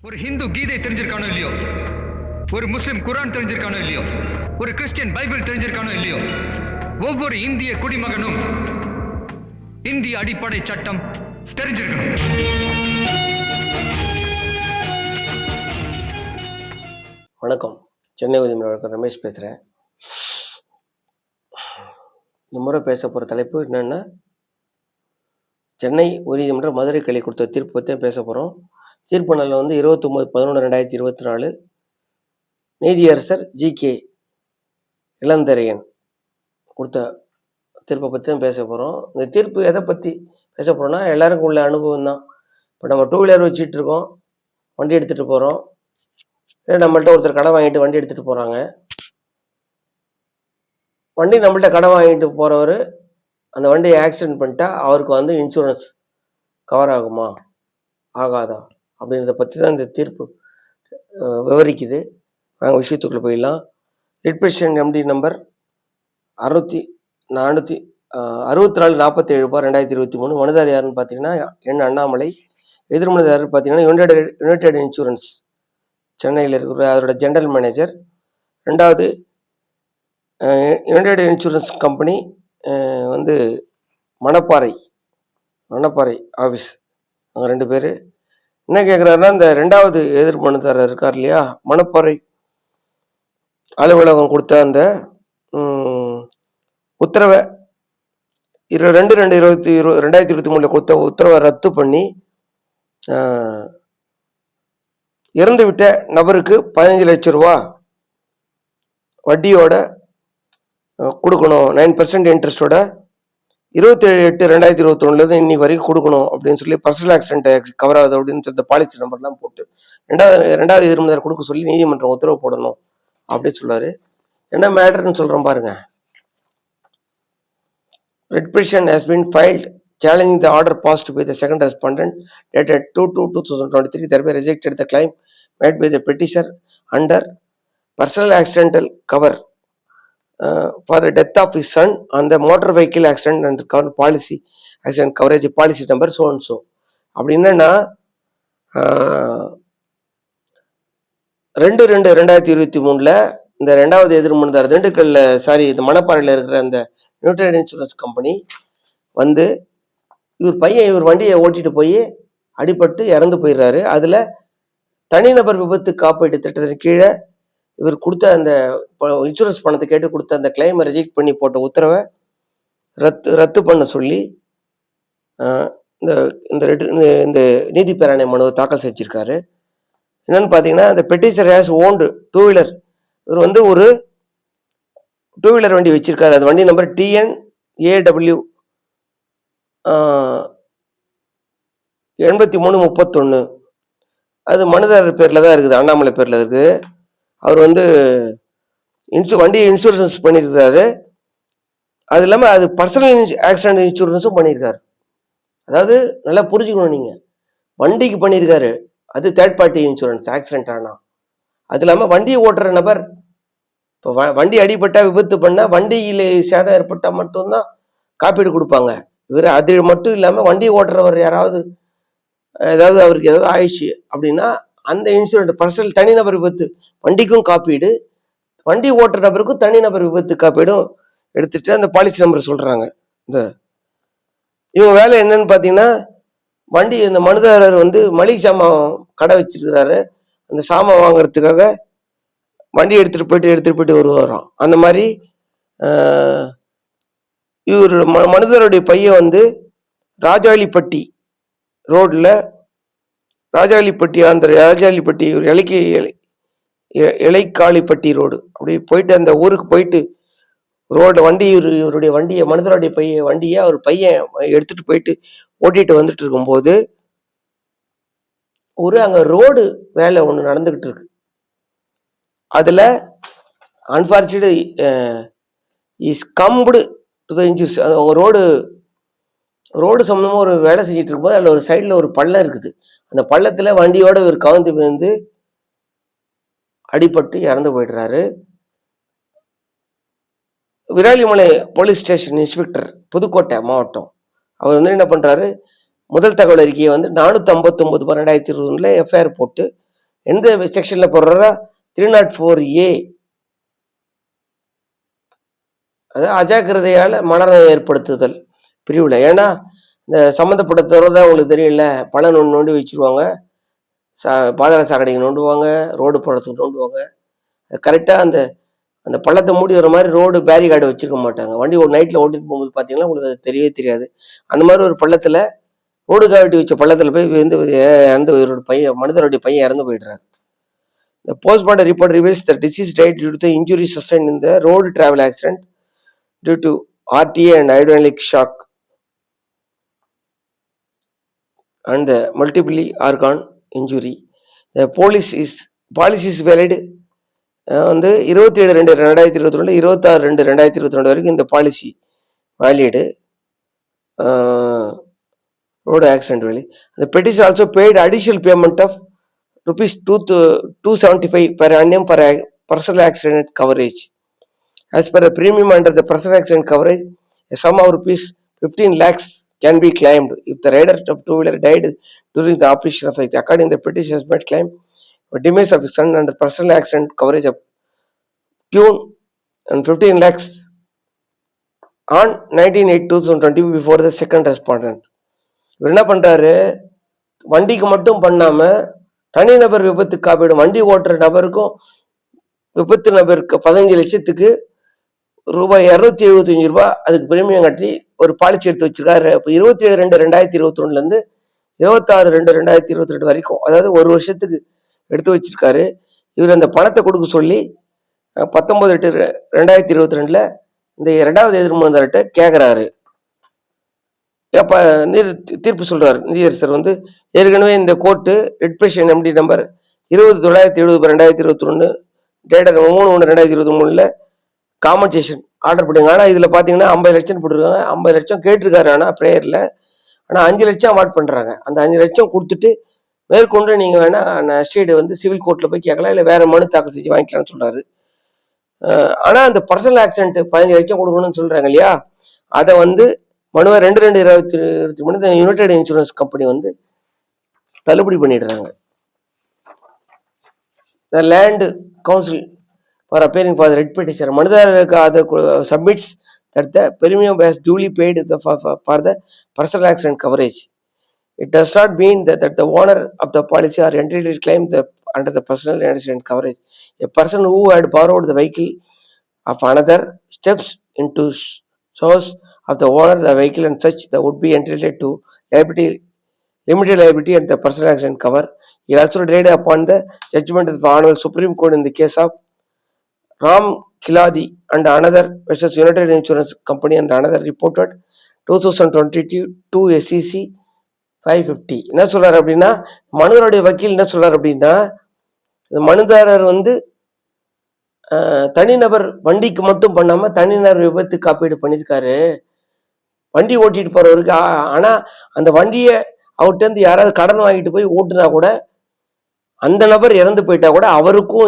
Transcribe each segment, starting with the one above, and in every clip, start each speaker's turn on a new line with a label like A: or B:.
A: ஒரு ஹிந்து கீதை தெரிஞ்சிருக்கானோ இல்லையோ, ஒரு முஸ்லிம் குரான் தெரிஞ்சிருக்கானோ இல்லையோ, ஒரு கிறிஸ்டியன் பைபிள் தெரிஞ்சிருக்கானோ இல்லையோ, ஒவ்வொரு இந்திய குடிமகனும் இந்திய அடிப்படை சட்டம் தெரிஞ்சிருக்கணும்.
B: வணக்கம், சென்னை உதவி ரமேஷ் பேசுகிறேன். இந்த முறை பேச போகிற தலைப்பு என்னென்னா, சென்னை உயர்நீதிமன்ற மதுரை கிளை கொடுத்த தீர்ப்பு பற்றி பேச போகிறோம். தீர்ப்பு நாள் 29/11/2024. நீதியரசர் GK இளந்தரையன் கொடுத்த தீர்ப்பை பற்றி தான் பேச போகிறோம். இந்த தீர்ப்பு எதை பற்றி பேச போகிறோம்னா, எல்லாருக்கும் உள்ள அனுபவம் தான். இப்போ நம்ம 2 வீலர் வச்சுட்டு இருக்கோம், வண்டி எடுத்துகிட்டு போகிறோம். இல்லை நம்மள்ட்ட ஒருத்தர் கடன் வாங்கிட்டு வண்டி எடுத்துகிட்டு போகிறாங்க. வண்டி நம்மள்ட்ட கடன் வாங்கிட்டு போகிறவர் அந்த வண்டியை ஆக்சிடென்ட் பண்ணிட்டா அவருக்கு இன்சூரன்ஸ் கவர் ஆகுமா ஆகாதா அப்படின்றத பற்றி தான் இந்த தீர்ப்பு விவரிக்குது. நாங்கள் விஷயத்துக்குள்ளே போயிடலாம். Writ petition MD number 6447/2023. மனுதாரர் யாருன்னு பார்த்தீங்கன்னா என் அண்ணாமலை. எதிர்மனுதாரர் பார்த்தீங்கன்னா யுனைடெட் இன்சூரன்ஸ் சென்னையில் இருக்கிற அதோட ஜெனரல் மேனேஜர். ரெண்டாவது United insurance company Manapparai office. அவங்க 2 பேர். என்ன கேட்குறாருன்னா, இந்த 2வது எதிர்மனுதாரர் இருக்கார் இல்லையா, மணப்பாறை அலுவலகம் கொடுத்த அந்த உத்தரவை 2/2/2023 கொடுத்த உத்தரவை ரத்து பண்ணி இறந்து விட்ட நபருக்கு 15 லட்சம் ரூபா வட்டியோட கொடுக்கணும். 9% இன்ட்ரெஸ்டோட 27/8/2021 இன்னைக்கு வரைக்கும் கொடுக்கணும் அப்படின்னு சொல்லி பர்சனல் ஆக்சிடென்ட் கவர் ஆகுது அப்படின்னு சொல்லி பாலிசி நம்பர்லாம் போட்டு 2வது எதிர்மனுதாரர் கொடுக்க சொல்லி நீதிமன்றம் உத்தரவு போடணும் அப்படின்னு சொல்றாரு. என்ன மேட்டர்னு சொல்றோம் பாருங்க. Writ petition has been filed challenging the order passed by the second respondent dated 2/2/2023, thereby rejected the claim made by the petitioner under personal accidental cover for the death of his son on the motor vehicle accident and cover policy accident coverage policy number so and so. அப்படி என்னன்னா, 2/2/2023 இந்த 2வது எதிர்மனுதாரர் திண்டுக்கல்ல இந்த மணப்பாறையில் இருக்கிற அந்த United insurance company இவர் வண்டியை ஓட்டிட்டு போய் அடிபட்டு இறந்து போயிடுறாரு. அதுல தனிநபர் விபத்து காப்பீட்டு திட்டத்தின் கீழே இவர் கொடுத்த அந்த இன்சூரன்ஸ் பணத்தை கேட்டு கொடுத்த அந்த கிளைமை ரிஜெக்ட் பண்ணி போட்ட உத்தரவை ரத்து பண்ண சொல்லி இந்த நீதி பேராணை மனுவை தாக்கல் செஞ்சிருக்காரு. என்னன்னு பாத்தீங்கன்னா, இந்த பெட்டிஷனர் ஹேஸ் ஓன்டு 2 வீலர். இவர் ஒரு 2 வீலர் வண்டி வச்சிருக்காரு. அது வண்டி நம்பர் TNAW 8331. அது மனுதாரர் பேர்ல தான் இருக்குது, அண்ணாமலை பேர்ல இருக்குது. அவர் வண்டியை இன்சூரன்ஸ் பண்ணியிருக்கிறாரு. அது இல்லாம அது பர்சனல் ஆக்சிடென்ட் இன்சூரன்ஸும் பண்ணியிருக்காரு. அதாவது நல்லா புரிஞ்சுக்கணும், நீங்க வண்டிக்கு பண்ணியிருக்காரு, அது தேர்ட் பார்ட்டி இன்சூரன்ஸ் ஆக்சிடென்ட் ஆனா. அது இல்லாம வண்டியை ஓட்டுற நபர் இப்போ வண்டி அடிபட்டா விபத்து பண்ணா வண்டியில சேதம் ஏற்பட்டா மட்டும்தான் காப்பீடு கொடுப்பாங்க. இவர் அது மட்டும் இல்லாம வண்டி ஓட்டுறவர் யாராவது அவருக்கு ஏதாவது ஆயிடுச்சு அப்படின்னா அந்த இன்சூரன்ஸ் பர்சனல் தனிநபர் விபத்து வண்டிக்கும் காப்பீடு, வண்டி ஓட்டுற நபருக்கும் தனிநபர் விபத்து காப்பீடும் எடுத்துட்டு அந்த பாலிசி நம்பர் சொல்றாங்க. இவங்க வேலை என்னன்னு பாத்தீங்கன்னா, வண்டி இந்த மனுதாரர் மளிகை சாமான் கடை வச்சிருக்கிறாரு. அந்த சாமான் வாங்குறதுக்காக வண்டி எடுத்துட்டு போயிட்டு வருவாராம். அந்த மாதிரி இவர் மனுதாரருடைய பையன் ராஜாளிப்பட்டி ரோட்ல ராஜாளிப்பட்டி இலைக்காளிப்பட்டி ரோடு அப்படி போயிட்டு அந்த ஊருக்கு போயிட்டு இவருடைய வண்டியை மனுதாரருடைய வண்டியை அவர் பையன் எடுத்துட்டு போயிட்டு ஓட்டிட்டு வந்துட்டு இருக்கும்போது அங்க ரோடு வேலை ஒண்ணு நடந்துகிட்டு இருக்கு. அதுல unfortunate succumbed to the injuries. Road சம்பந்தமா ஒரு வேலை செஞ்சுட்டு இருக்கும்போது அதுல ஒரு சைட்ல ஒரு பள்ளம் இருக்குது. அந்த பள்ளத்துல வண்டியோட ஒரு கவுந்து விழுந்து அடிபட்டு இறந்து போயிடுறாரு. Viralimalai police station inspector, Pudukkottai மாவட்டம், அவர் என்ன பண்றாரு, முதல் தகவல் அறிக்கையை 459/2020 எஃப்ஐஆர் போட்டு எந்த செக்ஷன்ல போடுறா 304A, அதாவது அஜாக்கிரதையால மரணம் ஏற்படுத்துதல் பிரிவுல. ஏன்னா இந்த சம்மந்தப்பட்ட தான் உங்களுக்கு தெரியல, பணம் நோண்டி வச்சிருவாங்க, பாதாள சாக்கடைக்கு நோண்டுவாங்க, ரோடு போடுறதுக்கு நோண்டுவாங்க. கரெக்டாக அந்த அந்த பள்ளத்தை மூடி வர மாதிரி ரோடு பேரிகார்டு வச்சிருக்க மாட்டாங்க. வண்டி ஒரு நைட்டில் ஓட்டிட்டு போகும்போது பார்த்தீங்கன்னா உங்களுக்கு அது தெரியவே தெரியாது. அந்த மாதிரி ஒரு பள்ளத்தில், ரோடு காவட்டி வச்ச பள்ளத்தில் போய் வந்து அந்த ஒரு பையன், மனிதனுடைய பையன் இறந்து போயிடுறாரு. The postmortem report reveals the deceased died due to the injuries sustained in the road travel accident due to RTA and hydraulic shock and the multiple organ injury. The policy is valid வந்து 27/2/2022 26/2/2022 வரைக்கும் இந்த policy valid. Road accident வேலி. The petition also paid additional payment of rupees 275 per annum for personal accident coverage. As per the premium under the personal accident coverage, a sum of rupees 15 lakhs can be claimed if the rider of two-wheeler died during the operation of it. According to the petition, has made claim for demise of his son under personal accident coverage of tune and 15 lakhs on 19/8/2020 before the second respondent. இவர் என்ன பண்றாரு, வண்டிக்கு மட்டும் பண்ணாம தனிநபர் விபத்து காப்பீடு, வண்டி ஓட்டுற நபருக்கும் விபத்து நபருக்கு 15 லட்சத்துக்கு ரூபாய் 275 அதுக்கு பிரீமியம் கட்டி ஒரு பாலிசி எடுத்து வச்சிருக்காரு. இப்போ 27/2/2021 இருந்து 26/2/2022 வரைக்கும், அதாவது ஒரு வருஷத்துக்கு எடுத்து வச்சிருக்காரு. இவர் அந்த பணத்தை கொடுக்க சொல்லி 19/8/2022 இந்த இரண்டாவது எதிர்மனுதாரர்கிட்ட கேட்கிறாரு. அப்ப தீர்ப்பு சொல்றாரு நீதியரசர் வந்து, ஏற்கனவே இந்த கோர்ட்டு ரெட்பேஷன் MT number 20/970/2021 dated 3/1/2023 compensation order பண்ணுங்க. ஆனா இதுல பாத்தீங்கன்னா 50 லட்சம் போட்டிருக்காங்க. 50 லட்சம் கேட்டிருக்காரு ஆனா பிரேயர்ல, ஆனா 5 லட்சம் அவார்ட் பண்றாங்க. அந்த 5 லட்சம் கொடுத்துட்டு மேற்கொண்டு நீங்க வேணா ஸ்டேட் வந்து சிவில் கோர்ட்ல போய் கேட்கலாம், இல்ல வேற மனு தாக்கல் செஞ்சு வாங்கிக்கலாம்னு சொல்றாரு. ஆனா அந்த பர்சனல் ஆக்சிடென்ட் 15 லட்சம் கொடுக்கணும்னு சொல்றாங்க இல்லையா, அதை வந்து மனுவை 2/2/2023 யுனைடெட் இன்சூரன்ஸ் கம்பெனி வந்து தள்ளுபடி பண்ணிடுறாங்க. The land council for appearing for the writ petition, மனுதாரருக்கு submits that the premium was duly paid for the personal accident coverage. It does not mean that the owner of the policy are entitled to claim under the personal accident coverage. A person who had borrowed the vehicle of another steps into shoes of the owner of the vehicle and such that would be entitled to limited liability and the personal accident cover. He also relied upon the judgment of the Honorable Supreme Court in the case of Ram Kiladi and another versus United Insurance Company and another reported 2022 SEC 550. என்ன சொல்றாரு அப்படின்னா, மனுதாரருடைய வக்கீல் என்ன சொல்றாரு அப்படின்னா, மனுதாரர் வந்து தனிநபர் வண்டிக்கு மட்டும் பண்ணாம தனிநபர் விபத்து காப்பீடு பண்ணியிருக்காரு வண்டி ஓட்டிட்டு போறவருக்கு. ஆனா அந்த வண்டியை அவர்கிட்ட இருந்து யாராவது கடன் வாங்கிட்டு போய் ஓட்டுனா கூட, அந்த நபர் இறந்து போயிட்டா கூட அவருக்கும்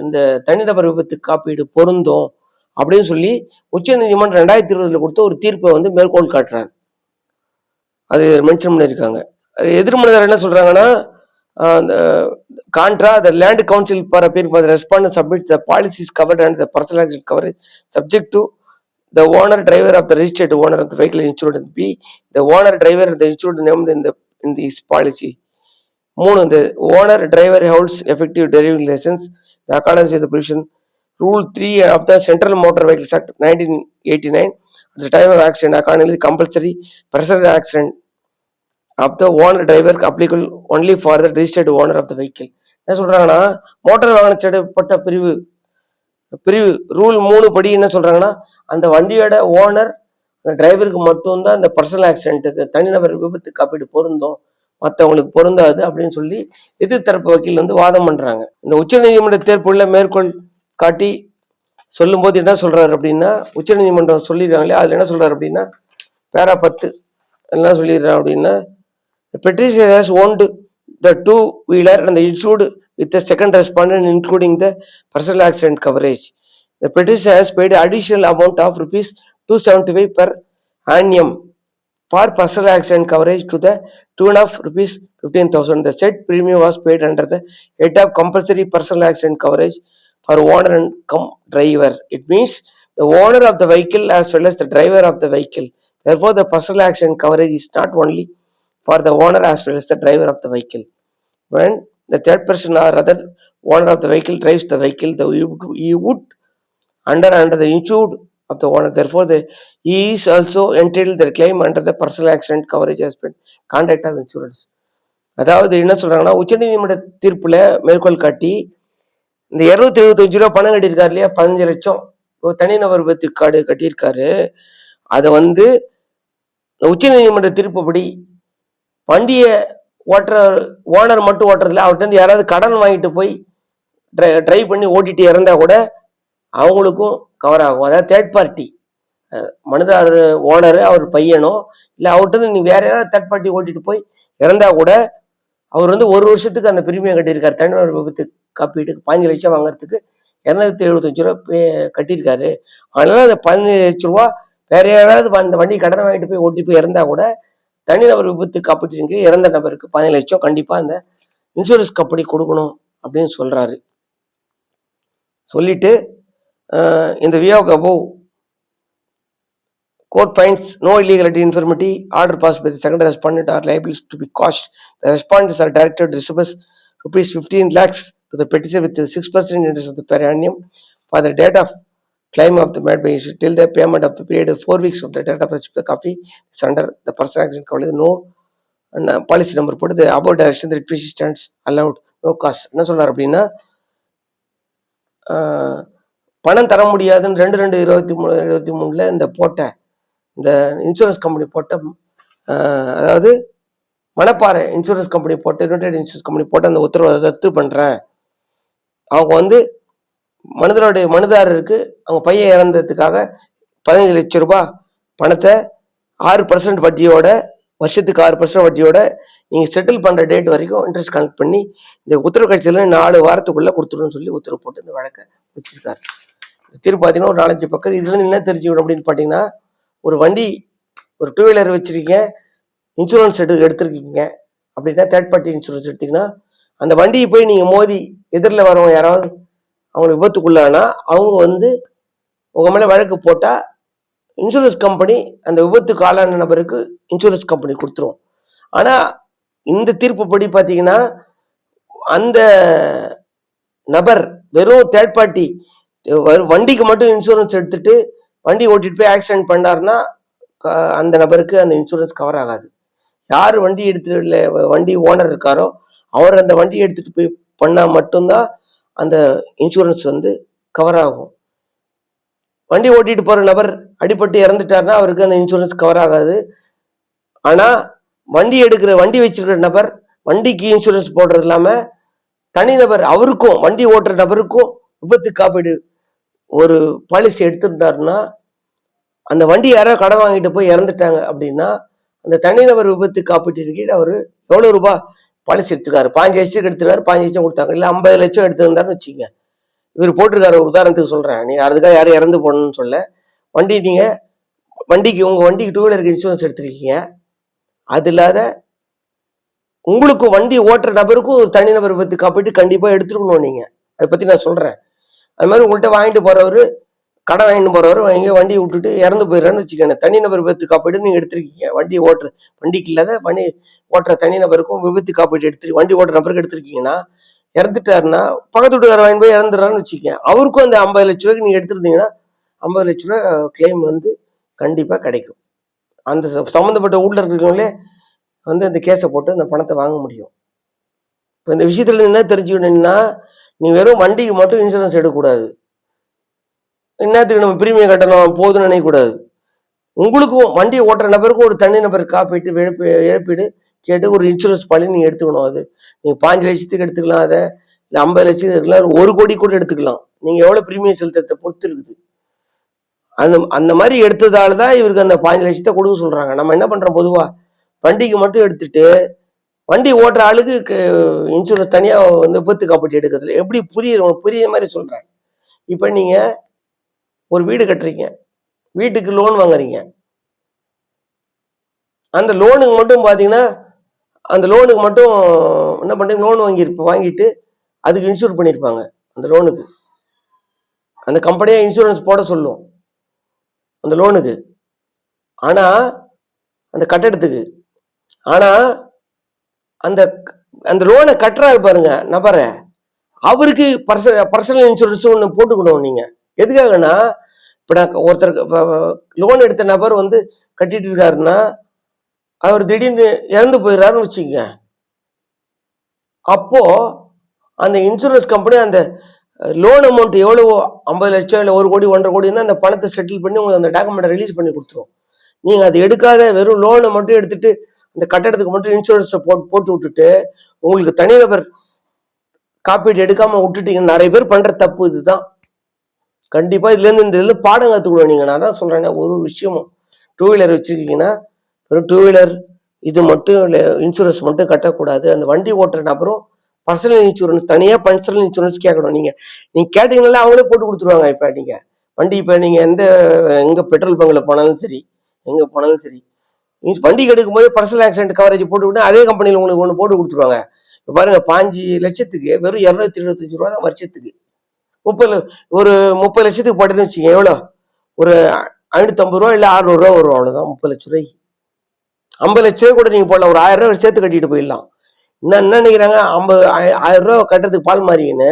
B: இந்த தனிநபர் விபத்து காப்பீடு பொருந்தும் அப்படின்னு சொல்லி உச்ச நீதிமன்றம் 2020 கொடுத்த ஒரு தீர்ப்பை வந்து மேற்கோள் காட்டுறாரு. அது மென்ஷன் பண்ணியிருக்காங்க. எதிர்மனுதாரர் என்ன சொல்றாங்கன்னா, Contra, the land council for appearing for the respondent submits the policies covered under the personal accident coverage subject to the owner driver of the registered owner of the vehicle insured and B, the owner driver of the insured named in this policy. 3, the owner driver holds effective driving license in accordance with the provision rule 3 of the Central Motor Vehicles Act 1989. At the time of accident, accordingly compulsory personal accident of the owner driver applicable only for the registered owner of the vehicle. என்ன சொல்றாங்கன்னா, motor வாகன சட்டப்பட்ட பிரிவு rule 3 படி என்ன சொல்றாங்கன்னா, அந்த வண்டியோட owner அந்த டிரைவருக்கு மட்டும்தான் இந்த பர்சனல் ஆக்சிடென்ட்டுக்கு தனிநபர் விபத்து காப்பீடு பொருந்தும், மற்றவங்களுக்கு பொருந்தாது அப்படின்னு சொல்லி எதிர்த்தரப்பு வக்கீல் வந்து வாதம் பண்றாங்க. இந்த உச்ச நீதிமன்ற தீர்ப்புள்ள மேற்கோள் காட்டி சொல்லும் போது என்ன சொல்றாரு அப்படின்னா, உச்ச நீதிமன்றம் சொல்லிடுறாங்களே, அதுல என்ன சொல்றாரு அப்படின்னா, பேரா 10 என்ன சொல்லிடுறாரு அப்படின்னா, the petitioner has owned the two-wheeler and the insured with the second respondent including the personal accident coverage. The petitioner has paid additional amount of rupees 275 per annum for personal accident coverage to the tune of rupees 15,000. The said premium was paid under the head of compulsory personal accident coverage for owner and driver. It means the owner of the vehicle as well as the driver of the vehicle. Therefore, the personal accident coverage is not only for the owner as well as the driver of the vehicle. When the third person or other owner of the vehicle drives the vehicle, he would under the insured of the owner. Therefore, he is also entitled the claim under the personal accident coverage as per conduct of insurance. அதாவது என்ன சொல்றாங்கன்னா, உச்சநீதிமன்ற தீர்ப்புல மேற்கோள் காட்டி இந்த 275 ரூபாய் பணம் கட்டியிருக்காரு இல்லையா, 15 லட்சம் தனிநபர் விபத்து கார்டு கட்டியிருக்காரு. அதை உச்சநீதிமன்ற தீர்ப்புப்படி வண்டிய ஓட்டுற ஓனர் மட்டும் ஓட்டுறதுல அவர்கிட்ட இருந்து யாராவது கடன் வாங்கிட்டு போய் டிரைவ் பண்ணி ஓட்டிட்டு இறந்தா கூட அவங்களுக்கும் கவர் ஆகும். அதாவது தேர்ட் பார்ட்டி மனிதார் ஓனர் அவர் பையனோ இல்லை அவர்கிட்ட நீ வேற யாராவது தேர்ட் பார்ட்டி ஓட்டிட்டு போய் இறந்தா கூட அவர் 1 வருஷத்துக்கு அந்த பிரிமியம் கட்டியிருக்காரு. தனிநபர் விபத்து காப்பீட்டுக்கு 15 லட்சம் வாங்குறதுக்கு 275 ரூபாய் கட்டியிருக்காரு. அதனால அந்த 15 லட்சம் ரூபா வேற யாராவது அந்த வண்டி கடன் வாங்கிட்டு போய் ஓட்டி போய் இறந்தா கூட தனிநபர் விபத்து காப்பீட்டு இறந்த நபருக்கு 15 லட்சம் கண்டிப்பா அந்த இன்சூரன்ஸ் கம்பெனி கொடுக்கணும் அப்படின்னு சொல்றாரு. சொல்லிட்டு இந்த view of above, court finds no illegality, infirmity, order passed by the second respondent are liable to be quashed. The respondents are directed to disburse rupees 15 lakhs to the petitioner with 6% interest of the per annum for the date of claim of the made by issue till the payment of the period of 4 weeks of the date of receipt of the copy is under the personal accident coverage. No policy number போட்டு the above direction the requisition stands allowed no cost. என்ன சொல்றாரு அப்படின்னா, பணம் தர முடியாதுன்னு 2/2/23 இந்த போட்ட இந்த இன்சூரன்ஸ் கம்பெனி போட்ட அதாவது மணப்பாறை இன்சூரன்ஸ் கம்பெனி போட்ட யுனைடெட் இன்சூரன்ஸ் கம்பெனி போட்ட அந்த உத்தரவை ரத்து பண்றேன். அவங்க மனுதாரருக்கு அவங்க பையன் இறந்ததுக்காக 15 லட்சம் ரூபாய் பணத்தை 6% வட்டியோட வருஷத்துக்கு 6% வட்டியோட நீங்க செட்டில் பண்ற டேட் வரைக்கும் இன்ட்ரெஸ்ட் கலெக்ட் பண்ணி இந்த உத்தரவு கட்சியில 4 வாரத்துக்குள்ள கொடுத்துருன்னு சொல்லி உத்தரவு போட்டு இந்த வழக்கை வச்சிருக்காரு. தீர்ப்பு பார்த்தீங்கன்னா ஒரு 4-5 பக்கம். இதுல இருந்து என்ன தெரிஞ்சுக்கணும் அப்படின்னு பாத்தீங்கன்னா, ஒரு வண்டி ஒரு 2 வீலர் வச்சிருக்கீங்க, இன்சூரன்ஸ் எடுத்திருக்கீங்க அப்படின்னா, தேர்ட் பார்ட்டி இன்சூரன்ஸ் எடுத்தீங்கன்னா அந்த வண்டியை போய் நீங்க மோதி எதிரில் வரவங்க யாராவது அவங்க விபத்துக்குள்ளானா அவங்க உங்க மேல வழக்கு போட்டா இன்சூரன்ஸ் கம்பெனி அந்த விபத்துக்கு ஆளான நபருக்கு இன்சூரன்ஸ் கம்பெனி கொடுத்துரும். ஆனா இந்த தீர்ப்பு படி பாத்தீங்கன்னா, அந்த நபர் வெறும் தேர்ட் பார்ட்டி வண்டிக்கு மட்டும் இன்சூரன்ஸ் எடுத்துட்டு வண்டி ஓட்டிட்டு போய் ஆக்சிடென்ட் பண்ணாருன்னா அந்த நபருக்கு அந்த இன்சூரன்ஸ் கவர் ஆகாது. யார் வண்டி ஓனர் இருக்காரோ அவர் அந்த வண்டி எடுத்துட்டு போய் பண்ணா மட்டும்தான் அந்த இன்சூரன்ஸ் கவர் ஆகும். வண்டி ஓட்டிட்டு போற நபர் அடிபட்டு இறந்துட்டாருன்னா அவருக்கு அந்த இன்சூரன்ஸ் கவர் ஆகாது. ஆனா வண்டி வச்சிருக்கிற நபர் வண்டிக்கு இன்சூரன்ஸ் போடுறது இல்லாம தனிநபர் அவருக்கும் வண்டி ஓட்டுற நபருக்கும் விபத்து காப்பீடு ஒரு பாலிசி எடுத்திருந்தாருன்னா, அந்த வண்டி யாரோ கடன் வாங்கிட்டு போய் இறந்துட்டாங்க அப்படின்னா அந்த தனிநபர் விபத்து காப்பீட்டு கீழே அவரு எவ்வளவு ரூபாய் பாலிசி எடுத்திருக்காரு, 5 லட்சத்துக்கு எடுத்திருக்காரு, 5 லட்சம் கொடுத்தாங்க, இல்ல 50 லட்சம் எடுத்திருந்தாருன்னு வச்சுக்கோங்க. இவர் போட்டிருக்காரு, ஒரு உதாரணத்துக்கு சொல்றேன், நீங்க அதுக்காக யாரும் இறந்து போடணும்னு சொல்ல, உங்க வண்டிக்கு 2 வீலருக்கு இன்சூரன்ஸ் எடுத்திருக்கீங்க, அது இல்லாத உங்களுக்கு வண்டி ஓட்டுற நபருக்கும் ஒரு தனிநபர் விபத்து காப்பீட்டு கண்டிப்பா எடுத்துருக்கணும். நீங்க அதை பத்தி நான் சொல்றேன். அது மாதிரி உங்கள்கிட்ட வாங்கிட்டு போறவரு கடன் வாங்கிட்டு போறவரு வண்டியை விட்டுட்டு இறந்து போயிடறான்னு வச்சுக்கோங்க, தனிநபர் விபத்து காப்பீடு நீங்க எடுத்திருக்கீங்க. வண்டிக்கு இல்லாத வண்டி ஓட்டுற தனிநபருக்கும் விபத்து காப்பீடு வண்டி ஓட்டுற நபருக்கு எடுத்திருக்கீங்கன்னா, இறந்துட்டாருன்னா பக்கத்து வீட்டுக்கார வாங்கி போய் இறந்துடுறான்னு வச்சுக்கோங்க, அவருக்கும் அந்த 50 லட்ச ரூபாய்க்கு நீங்க எடுத்திருந்தீங்கன்னா 50 லட்ச ரூபாய் கிளைம் கண்டிப்பா கிடைக்கும். அந்த சம்பந்தப்பட்ட ஊர்ல இருக்கிறவங்களே அந்த கேஸை போட்டு அந்த பணத்தை வாங்க முடியும். இப்போ இந்த விஷயத்துல என்ன தெரிஞ்சுக்கணும்னா, நீ வெறும் வண்டிக்கு மட்டும் இன்சூரன்ஸ் எடுக்கக்கூடாது, என்னத்துக்கு நம்ம பிரீமியம் கட்டணும் போதுன்னு நினைக்கக்கூடாது. உங்களுக்கும் வண்டி ஓட்டுற நபருக்கும் ஒரு தனிநபர் காப்பீட்டு இழப்பீடு கேட்டு ஒரு இன்சூரன்ஸ் பாலிசி நீங்க எடுத்துக்கணும். அது நீங்க 5 லட்சத்துக்கு எடுத்துக்கலாம், அதை இல்லை 50 லட்சத்துக்கு எடுக்கலாம், 1 கோடி கூட எடுத்துக்கலாம். நீங்க எவ்வளவு பிரீமியம் செலுத்தத்தை பொறுத்து இருக்குது. அந்த மாதிரி எடுத்ததாலதான் இவருக்கு அந்த 15 லட்சத்தை கொடுக்க சொல்றாங்க. நம்ம என்ன பண்றோம், பொதுவா வண்டிக்கு மட்டும் எடுத்துட்டு வண்டி ஓட்டுற ஆளுக்கு இன்சூரன்ஸ் தனியா விபத்து காப்பீட்டு எடுக்கிறதுல எப்படி புரியுற மாதிரி சொல்றேன். இப்ப நீங்க ஒரு வீடு கட்டுறீங்க, வீட்டுக்கு லோன் வாங்குறீங்க, அந்த லோனுக்கு மட்டும் பாத்தீங்கன்னா அந்த லோனுக்கு மட்டும் என்ன பண்ணுறீங்க, லோன் வாங்கிட்டு அதுக்கு இன்சூர் பண்ணியிருப்பாங்க. அந்த லோனுக்கு அந்த கம்பெனியே இன்சூரன்ஸ் போட சொல்லும் அந்த லோனுக்கு, ஆனால் அந்த கட்டடத்துக்கு. ஆனால் அந்த அந்த லோனை கட்டுறாரு பாருங்க நபரை, அவருக்கு பர்சனல் இன்சூரன்ஸ் ஒன்று போட்டுக்கணும் நீங்கள். எதுக்காகனா, இப்போ நான் ஒருத்தருக்கு லோன் எடுத்த நபர் வந்து கட்டிட்டு இருக்காருன்னா, அவர் திடீர்னு இறந்து போயிடுறாருன்னு வச்சுக்கோங்க, அப்போ அந்த இன்சூரன்ஸ் கம்பெனி அந்த லோன் அமௌண்ட் எவ்வளவோ 50 லட்சம் இல்லை 1 கோடி 1.5 கோடி அந்த பணத்தை செட்டில் பண்ணி உங்களுக்கு அந்த டாக்குமெண்ட்டை ரிலீஸ் பண்ணி கொடுத்துரும். நீங்கள் அது எடுக்காத வெறும் லோனை மட்டும் எடுத்துட்டு அந்த கட்டடத்துக்கு மட்டும் இன்சூரன்ஸை போட்டு விட்டுட்டு உங்களுக்கு தனிநபர் காப்பீடு எடுக்காம விட்டுட்டீங்க. நிறைய பேர் பண்ற தப்பு இதுதான். கண்டிப்பா இந்த இதுல பாடம் கத்துக்கணும். நீங்க நான் தான் சொல்றேன், ஒரு விஷயமும் 2 வீலர் வச்சிருக்கீங்கன்னா வெறும் 2 வீலர் இது மட்டும் இன்சூரன்ஸ் மட்டும் கட்டக்கூடாது. அந்த வண்டி ஓட்டுற நபரும் பர்சனல் இன்சூரன்ஸ், தனியா பர்சனல் இன்சூரன்ஸ் கேட்கணும். நீங்க கேட்டீங்கன்னா அவங்களே போட்டு கொடுத்துருவாங்க. இப்ப நீங்க வண்டி நீங்க எங்க பெட்ரோல் பங்க்ல போனாலும் சரி, எங்க போனாலும் சரி, வண்டி எடுக்கும் போது பர்சனல் ஆக்சிடென்ட் கவரேஜ் போட்டுக்கிட்டு அதே கம்பெனியில் உங்களுக்கு ஒன்று போட்டு கொடுத்துருவாங்க. இப்போ பாருங்க, 5 லட்சத்துக்கு வெறும் 225 ரூபா தான் வருஷத்துக்கு. ஒரு 30 லட்சத்துக்கு போட்டேன்னு வச்சுக்கோங்க, எவ்வளோ ஒரு 550 ரூபா இல்லை 600 ரூபா வரும். அவ்வளோதான் 30 லட்ச ரூபாய்க்கு. 50 லட்ச ரூபாய் கூட நீங்க போடலாம், ஒரு 1000 ரூபாய் சேர்த்து கட்டிட்டு போயிடலாம். என்ன நினைக்கிறாங்க, 1000 ரூபா கட்டுறதுக்கு பால் மாறின்னு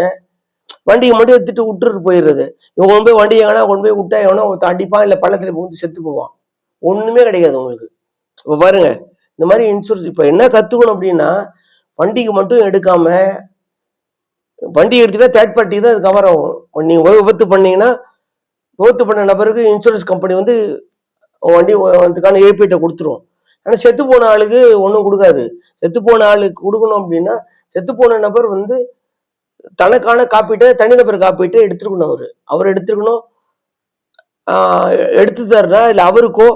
B: வண்டியை மட்டும் எடுத்துட்டு விட்டுட்டு போயிடுறது. இவங்க கொண்டு போய் வண்டியை கொண்டு போய் விட்டா எவனோ அடிப்பான், இல்லை பள்ளத்துல புகுந்து செத்து போவான். ஒண்ணுமே கிடையாது உங்களுக்கு. இப்போ பாருங்க, இந்த மாதிரி இன்சூரன்ஸ் இப்போ என்ன கத்துக்கணும் அப்படின்னா, வண்டிக்கு மட்டும் எடுக்காம, வண்டி எடுத்துட்டா தேர்ட் பார்ட்டி தான் அது கவர் ஆகும். நீங்க விபத்து பண்ணீங்கன்னா விபத்து பண்ண நபருக்கு இன்சூரன்ஸ் கம்பெனி வந்து வண்டி அதுக்கான இழப்பீட்டை கொடுத்துரும். ஆனால் செத்து போன ஆளுக்கு ஒன்றும் கொடுக்காது. செத்து போன ஆளுக்கு கொடுக்கணும் அப்படின்னா, செத்து போன நபர் வந்து தனக்கான காப்பீட்டை, தனிநபர் காப்பீட்டை எடுத்துருக்கணும். அவர் எடுத்துருக்கணும். எடுத்துட்டாருன்னா இல்லை அவருக்கோ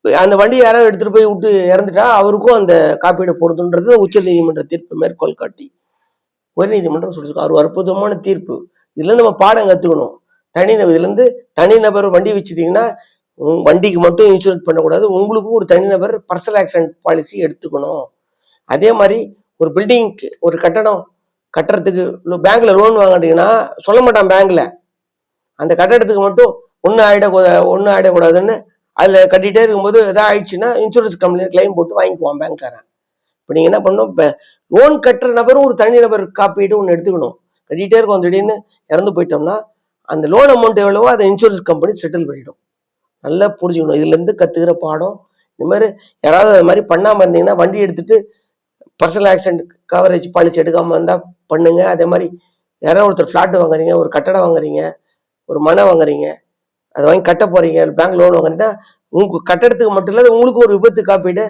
B: அந்த வண்டி யாராவது எடுத்துட்டு போய் விட்டு இறந்துட்டா அவருக்கும் அந்த காப்பீடு பொருந்துன்றது உச்ச நீதிமன்ற தீர்ப்பு மேற்கோள் காட்டி உயர் நீதிமன்றம் சொல்லியிருக்கோம். ஒரு அற்புதமான தீர்ப்பு. இதுல நம்ம பாடம் கத்துக்கணும். இதுல இருந்து தனிநபர் வண்டி வச்சுட்டீங்கன்னா வண்டிக்கு மட்டும் இன்சூரன்ஸ் பண்ணக்கூடாது, உங்களுக்கும் ஒரு தனிநபர் பர்சனல் ஆக்சிடென்ட் பாலிசி எடுத்துக்கணும். அதே மாதிரி ஒரு பில்டிங்க்கு, ஒரு கட்டடம் கட்டுறதுக்கு பேங்க்ல லோன் வாங்கிட்டீங்கன்னா சொல்ல மாட்டான் பேங்க்ல, அந்த கட்டடத்துக்கு மட்டும் ஒன்றும் ஆயிடக்கூடாதுன்னு அதில் கட்டிகிட்டே இருக்கும்போது எதாவது ஆயிடுச்சுன்னா இன்சூரன்ஸ் கம்பெனியில் கிளைம் போட்டு வாங்கிக்குவான் பேங்க்காரன். இப்போ நீங்கள் என்ன பண்ணணும், இப்போ லோன் கட்டுற நபரும் ஒரு தனிநபர் காப்பீடு ஒன்று எடுத்துக்கணும். கட்டிகிட்டே இருக்கும், திடீர்னு இறந்து போயிட்டோம்னா அந்த லோன் அமௌண்ட் எவ்வளவோ அதை இன்சூரன்ஸ் கம்பெனி செட்டில் பண்ணிடும். நல்லா புரிஞ்சுக்கணும். இதுலேருந்து கற்றுக்கிற பாடம். இந்த மாதிரி யாராவது அது மாதிரி பண்ணாமல் இருந்தீங்கன்னா, வண்டி எடுத்துகிட்டு பர்சனல் ஆக்சிடென்ட் கவரேஜ் பாலிசி எடுக்காமல் இருந்தால் பண்ணுங்க. அதே மாதிரி யாராவது ஒருத்தர் ஃப்ளாட் வாங்குறீங்க, ஒரு கட்டடம் வாங்குறீங்க, ஒரு மனை வாங்குறீங்க, அதை வாங்கி கட்ட போறீங்க, பேங்க் லோன் வாங்குறீங்கன்னா உங்க கட்டடத்துக்கு மட்டும் இல்லாத உங்களுக்கு ஒரு விபத்து காப்பீடு,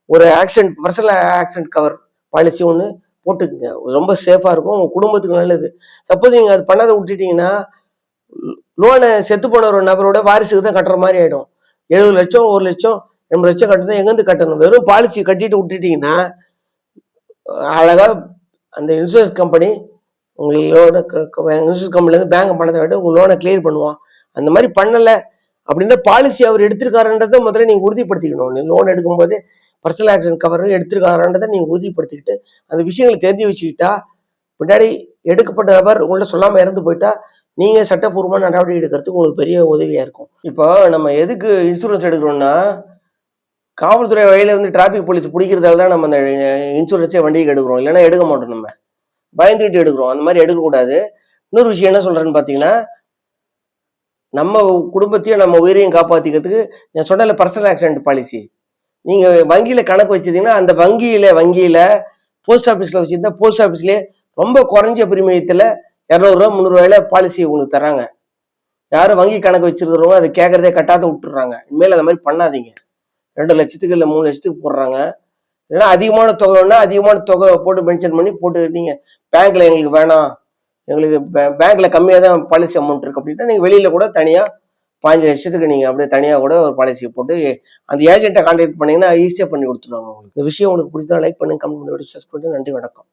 B: ஒரு accident personal accident cover policy ஒன்று போட்டுக்குங்க. ரொம்ப சேஃபாக இருக்கும், உங்கள் குடும்பத்துக்கு நல்லது. சப்போஸ் நீங்கள் அது பண்ணாத விட்டுட்டீங்கன்னா லோனை செத்து போன ஒரு நபரோட வாரிசுக்கு தான் கட்டுற மாதிரி ஆகிடும். 70 லட்சம் 1 லட்சம் 80 லட்சம் கட்டணும், எங்கேருந்து கட்டணும்? வெறும் பாலிசி கட்டிட்டு விட்டுட்டீங்கன்னா அழகாக அந்த இன்சூரன்ஸ் கம்பெனி உங்களோட இன்சூரன்ஸ் கம்பெனிலேருந்து பேங்க் பணத்தை விட்டு உங்கள் லோனை கிளியர் பண்ணுவான். அந்த மாதிரி பண்ணலை அப்படின்னா பாலிசி அவர் எடுத்திருக்காருன்றதை முதல்ல நீங்கள் உறுதிப்படுத்திக்கணும். நீங்கள் லோன் எடுக்கும்போது பர்சனல் ஆக்சிடென்ட் கவர் எடுத்திருக்காருன்றதை நீங்கள் உறுதிப்படுத்திக்கிட்டு அந்த விஷயங்களை தெரிஞ்சு வச்சுக்கிட்டா, பின்னாடி எடுக்கப்பட்ட நபர் உங்கள்ட்ட சொல்லாமல் இறந்து போயிட்டா நீங்கள் சட்டப்பூர்வமான நடவடிக்கை எடுக்கிறதுக்கு உங்களுக்கு பெரிய உதவியாக இருக்கும். இப்போ நம்ம எதுக்கு இன்சூரன்ஸ் எடுக்கிறோம்னா, காவல்துறை வழியில இருந்து டிராபிக் போலீஸ் பிடிக்கிறதால தான் நம்ம அந்த இன்சூரன்ஸே வண்டிக்கு எடுக்கிறோம். இல்லைன்னா எடுக்க மாட்டோம், நம்ம பயந்துட்டு எடுக்கிறோம். அந்த மாதிரி எடுக்கக்கூடாது. இன்னொரு விஷயம் என்ன சொல்றேன்னு பார்த்தீங்கன்னா, நம்ம குடும்பத்தையும் நம்ம உயிரையும் காப்பாற்றிக்கிறதுக்கு நான் சொன்ன பர்சனல் ஆக்சிடென்ட் பாலிசி, நீங்கள் வங்கியில் கணக்கு வச்சிருந்தீங்கன்னா அந்த வங்கியில் போஸ்ட் ஆஃபீஸில் வச்சுருந்தா போஸ்ட் ஆஃபீஸ்லேயே ரொம்ப குறைஞ்ச பிரீமியத்தில் 200 ரூபா 300 ரூபாயில பாலிசி உங்களுக்கு தராங்க. யாரும் வங்கி கணக்கு வச்சிருக்கிறவங்க அதை கேட்கறதே கட்டாத விட்டுறாங்க. இனிமேல் அந்த மாதிரி பண்ணாதீங்க. 2 லட்சத்துக்கு இல்லை 3 லட்சத்துக்கு போடுறாங்க. இல்லைன்னா அதிகமான தொகை போட்டு மென்ஷன் பண்ணி போட்டு நீங்கள் பேங்க்ல எங்களுக்கு வேணாம், எங்களுக்கு பேங்க்ல கம்மியாக தான் பாலிசி அமௌண்ட் இருக்கு அப்படின்னா நீங்கள் வெளியில கூட தனியாக 15 லட்சத்துக்கு நீங்கள் அப்படியே தனியாக கூட ஒரு பாலிசி போட்டு அந்த ஏஜென்ட்டை கான்டாக்ட் பண்ணீங்கன்னா ஈஸியாக பண்ணி கொடுத்துருவாங்க உங்களுக்கு. இந்த விஷயம் உங்களுக்கு பிடிச்சா லைக் பண்ணுங்க, கமெண்ட் பண்ணி, சப்ஸ்கிரைப் பண்ணுங்க. நன்றி, வணக்கம்.